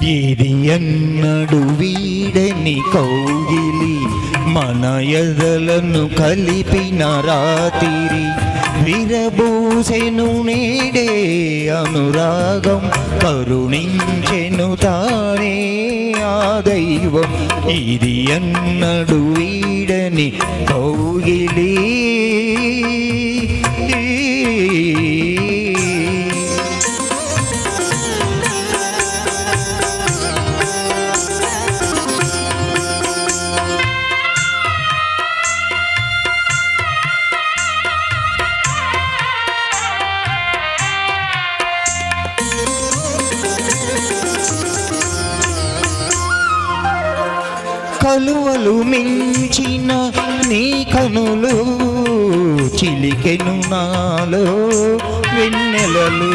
ఇది ఎన్నడు వీడని కౌగిలి మన ఎదలను కలిపిన రాత్రి విరబూసెను నేడే అనురాగం కరుణించెను తానే ఆ దైవం ఇది ఎన్నడు వీడని కౌగిలి కలువలు మించిన నీ కనులు చిలికెను నాలో వెన్నెలలు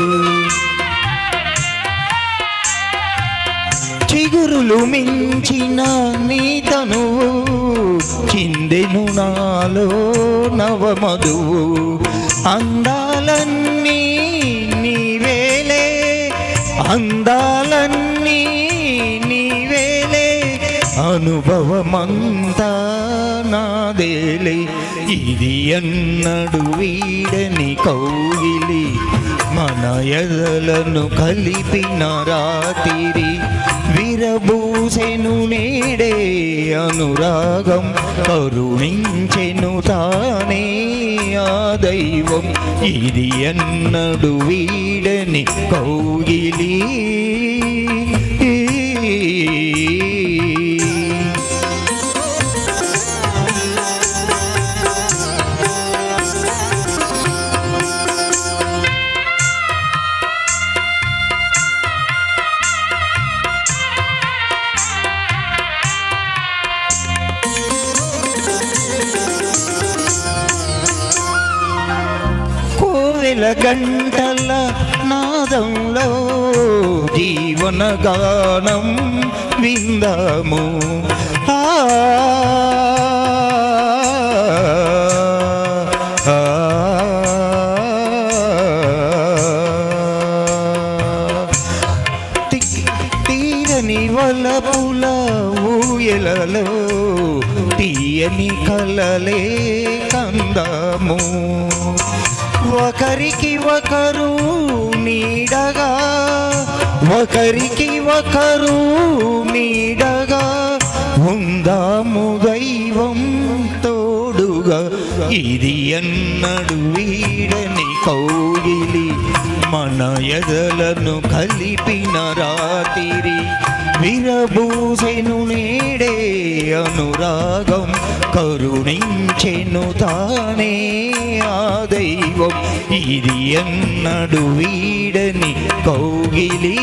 చిగురులు మించిన నీ తనువు చిందెను నాలో నవమధువు అందాలన్నీ నీవేలే అందాలన్నీ నీవేలే అనుభవమంతా నాదేలే ఇది ఎన్నడు వీడని కౌగిలి మన ఎదలను కలిపిన రాత్రి విరబూసెను నేడే అనురాగం కరుణించెను తానే ఆ దైవం ఇది ఎన్నడు వీడని కౌగిలి గంటల నాదంలో జీవన గానం విందాము తీరని వలపుల ఊయలలో తీయని కలలే కందాము ఒకరికి ఒకరు నీడగా ఒకరికి ఒకరు నీడగా ఉందాము దైవం తోడుగా ఇది ఎన్నడు వీడని కౌగిలి మన ఎదలను కలిపిన రాత్రి విరబూసెను నేడే అనురాగం కరుణించెను తానే ఆ దైవం ఇది ఎన్నడు వీడని కౌగిలి